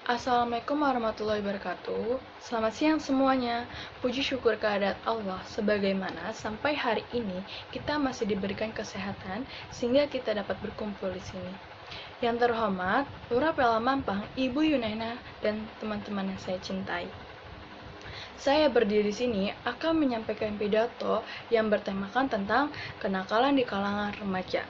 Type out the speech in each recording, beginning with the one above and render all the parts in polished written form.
Assalamualaikum warahmatullahi wabarakatuh. Selamat siang semuanya. Puji syukur kehadirat Allah sebagaimana sampai hari ini kita masih diberikan kesehatan sehingga kita dapat berkumpul di sini. Yang terhormat, Lurah Pela Mampang, Ibu Yunaina, dan teman-teman yang saya cintai. Saya berdiri di sini akan menyampaikan pidato yang bertemakan tentang kenakalan di kalangan remaja.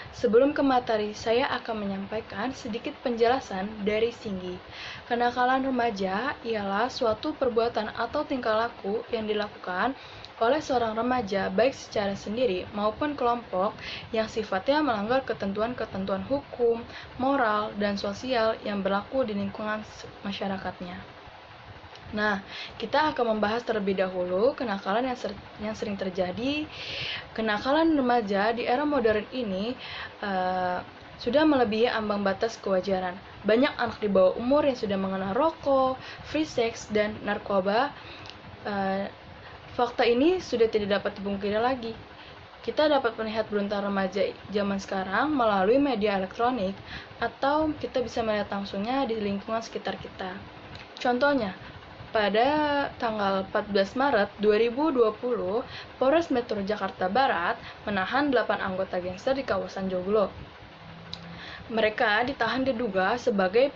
Sebelum ke materi, saya akan menyampaikan sedikit penjelasan dari Singgi. Kenakalan remaja ialah suatu perbuatan atau tingkah laku yang dilakukan oleh seorang remaja baik secara sendiri maupun kelompok yang sifatnya melanggar ketentuan-ketentuan hukum, moral, dan sosial yang berlaku di lingkungan masyarakatnya. Nah, kita akan membahas terlebih dahulu kenakalan yang sering terjadi. Kenakalan remaja di era modern ini sudah melebihi ambang batas kewajaran. Banyak anak di bawah umur yang sudah mengenal rokok, free sex, dan narkoba. Fakta ini sudah tidak dapat dipungkiri lagi. Kita dapat melihat beruntung remaja zaman sekarang melalui media elektronik, atau kita bisa melihat langsungnya di lingkungan sekitar kita. Contohnya, pada tanggal 14 Maret 2020, Polres Metro Jakarta Barat menahan 8 anggota gangster di kawasan Joglo. Mereka ditahan diduga sebagai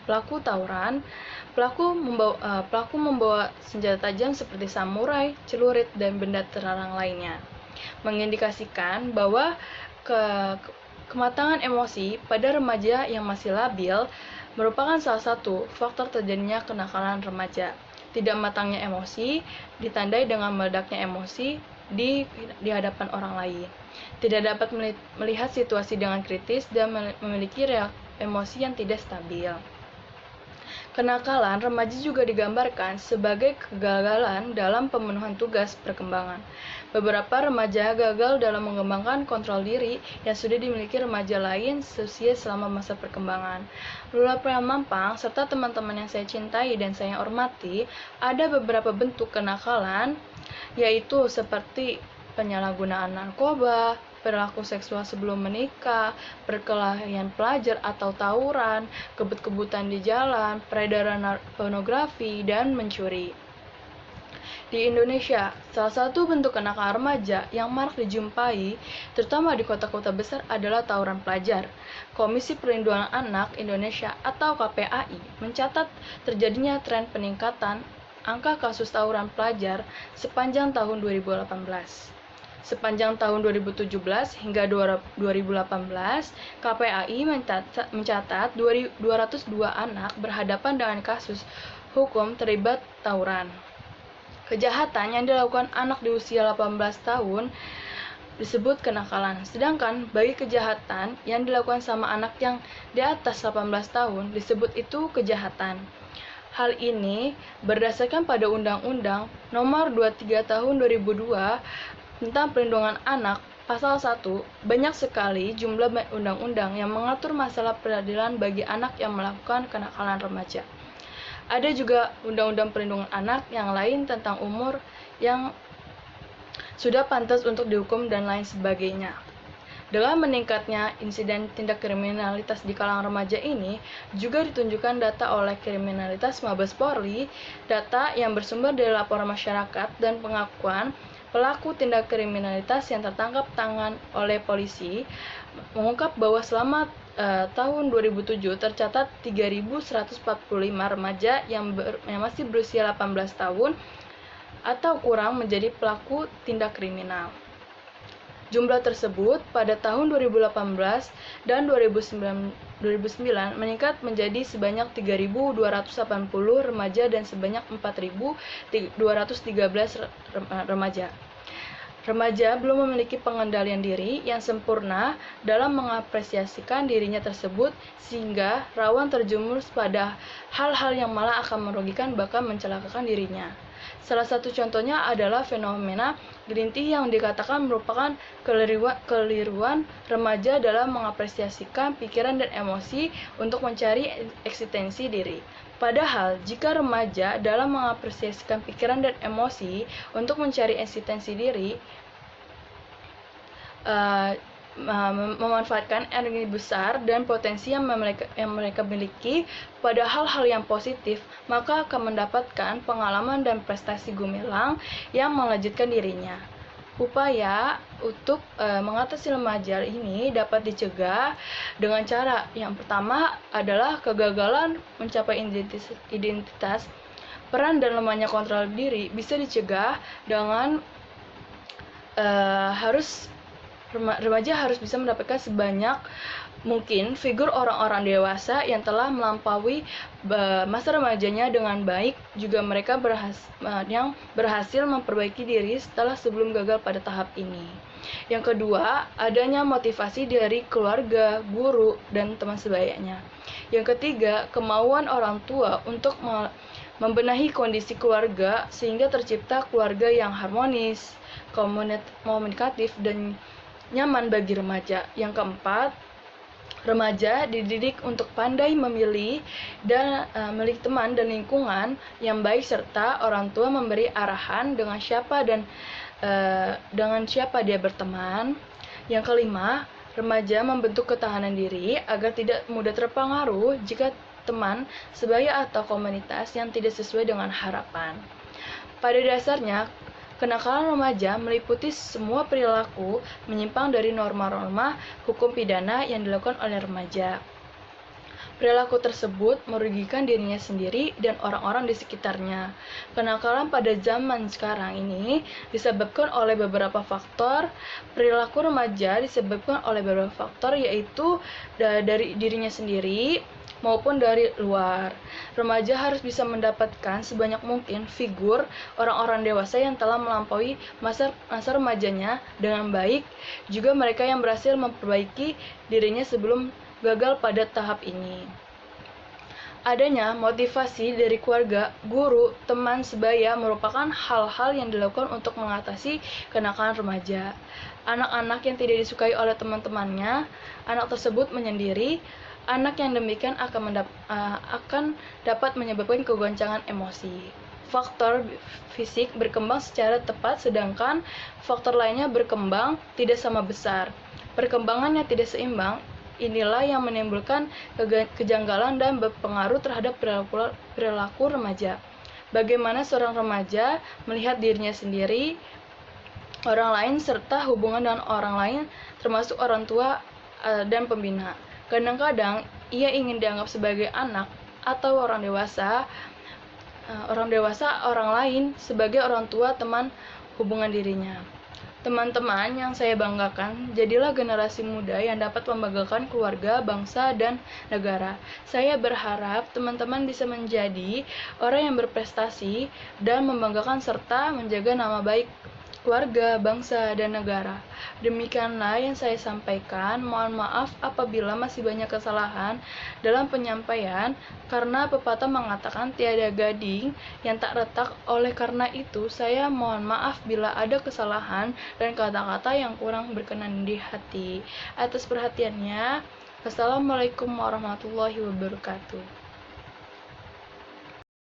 pelaku tawuran. Pelaku membawa senjata tajam seperti samurai, celurit, dan benda terlarang lainnya, mengindikasikan bahwa kematangan emosi pada remaja yang masih labil merupakan salah satu faktor terjadinya kenakalan remaja. Tidak matangnya emosi ditandai dengan meledaknya emosi di hadapan orang lain. Tidak dapat melihat situasi dengan kritis dan memiliki emosi yang tidak stabil. Kenakalan remaja juga digambarkan sebagai kegagalan dalam pemenuhan tugas perkembangan. Beberapa remaja gagal dalam mengembangkan kontrol diri yang sudah dimiliki remaja lain seusia selama masa perkembangan. Lurah Pela Mampang serta teman-teman yang saya cintai dan saya hormati, ada beberapa bentuk kenakalan, yaitu seperti penyalahgunaan narkoba, perilaku seksual sebelum menikah, perkelahian pelajar atau tawuran, kebut-kebutan di jalan, peredaran pornografi, dan mencuri. Di Indonesia, salah satu bentuk kenakalan remaja yang marak dijumpai, terutama di kota-kota besar, adalah tawuran pelajar. Komisi Perlindungan Anak Indonesia atau KPAI mencatat terjadinya tren peningkatan angka kasus tawuran pelajar sepanjang tahun 2018. Sepanjang tahun 2017 hingga 2018, KPAI mencatat 202 anak berhadapan dengan kasus hukum terlibat tawuran. Kejahatan yang dilakukan anak di usia 18 tahun disebut kenakalan, sedangkan bagi kejahatan yang dilakukan sama anak yang di atas 18 tahun disebut itu kejahatan. Hal ini berdasarkan pada Undang-Undang Nomor 23 Tahun 2002 tentang Perlindungan Anak, Pasal 1, banyak sekali jumlah undang-undang yang mengatur masalah peradilan bagi anak yang melakukan kenakalan remaja. Ada juga Undang-Undang Perlindungan Anak yang lain tentang umur yang sudah pantas untuk dihukum dan lain sebagainya. Dengan meningkatnya insiden tindak kriminalitas di kalangan remaja ini, juga ditunjukkan data oleh Kriminalitas Mabes Polri, data yang bersumber dari laporan masyarakat dan pengakuan pelaku tindak kriminalitas yang tertangkap tangan oleh polisi, mengungkap bahwa selama tahun 2007 tercatat 3.145 remaja yang masih berusia 18 tahun atau kurang menjadi pelaku tindak kriminal. Jumlah tersebut pada tahun 2018 dan 2009 meningkat menjadi sebanyak 3.280 remaja dan sebanyak 4.213 remaja. Remaja belum memiliki pengendalian diri yang sempurna dalam mengapresiasikan dirinya tersebut, sehingga rawan terjerumus pada hal-hal yang malah akan merugikan bahkan mencelakakan dirinya. Salah satu contohnya adalah fenomena green tea yang dikatakan merupakan keliruan remaja dalam mengapresiasikan pikiran dan emosi untuk mencari eksistensi diri. Padahal, jika remaja dalam mengapresiasikan pikiran dan emosi untuk mencari eksistensi diri, memanfaatkan energi besar dan potensi yang mereka miliki pada hal-hal yang positif, maka akan mendapatkan pengalaman dan prestasi gemilang yang melanjutkan dirinya. Upaya untuk mengatasi remaja ini dapat dicegah dengan cara yang pertama adalah kegagalan mencapai identitas. Peran dan lemahnya kontrol diri bisa dicegah dengan remaja harus bisa mendapatkan sebanyak mungkin figur orang-orang dewasa yang telah melampaui masa remajanya dengan baik, juga mereka yang berhasil memperbaiki diri setelah sebelum gagal pada tahap ini. Yang kedua, adanya motivasi dari keluarga, guru, dan teman sebayanya. Yang ketiga, kemauan orang tua untuk membenahi kondisi keluarga sehingga tercipta keluarga yang harmonis, komunikatif, dan nyaman bagi remaja. Yang keempat, remaja dididik untuk pandai memilih dan memilih teman dan lingkungan yang baik, serta orang tua memberi arahan dengan siapa dia berteman. Yang kelima, remaja membentuk ketahanan diri agar tidak mudah terpengaruh jika teman sebaya atau komunitas yang tidak sesuai dengan harapan. Pada dasarnya, kenakalan remaja meliputi semua perilaku menyimpang dari norma-norma hukum pidana yang dilakukan oleh remaja. Perilaku tersebut merugikan dirinya sendiri dan orang-orang di sekitarnya. Kenakalan pada zaman sekarang ini disebabkan oleh beberapa faktor. Perilaku remaja disebabkan oleh beberapa faktor, yaitu dari dirinya sendiri maupun dari luar. Remaja harus bisa mendapatkan sebanyak mungkin figur orang-orang dewasa yang telah melampaui masa remajanya dengan baik, juga mereka yang berhasil memperbaiki dirinya sebelum gagal pada tahap ini. Adanya motivasi dari keluarga, guru, teman sebaya merupakan hal-hal yang dilakukan untuk mengatasi kenakalan remaja. Anak-anak yang tidak disukai oleh teman-temannya, anak tersebut menyendiri. Anak yang demikian akan dapat menyebabkan kegoncangan emosi. Faktor fisik berkembang secara tepat, sedangkan faktor lainnya berkembang tidak sama besar. Perkembangan yang tidak seimbang inilah yang menimbulkan kejanggalan dan berpengaruh terhadap perilaku remaja. Bagaimana seorang remaja melihat dirinya sendiri, orang lain, serta hubungan dengan orang lain, termasuk orang tua dan pembina. Kadang-kadang ia ingin dianggap sebagai anak atau orang dewasa, orang lain sebagai orang tua, teman, hubungan dirinya. Teman-teman yang saya banggakan, jadilah generasi muda yang dapat membanggakan keluarga, bangsa, dan negara. Saya berharap teman-teman bisa menjadi orang yang berprestasi dan membanggakan serta menjaga nama baik keluarga, bangsa, dan negara. Demikianlah yang saya sampaikan. Mohon maaf apabila masih banyak kesalahan dalam penyampaian, karena pepatah mengatakan tiada gading yang tak retak. Oleh karena itu, saya mohon maaf bila ada kesalahan dan kata-kata yang kurang berkenan di hati. Atas perhatiannya, wassalamualaikum warahmatullahi wabarakatuh.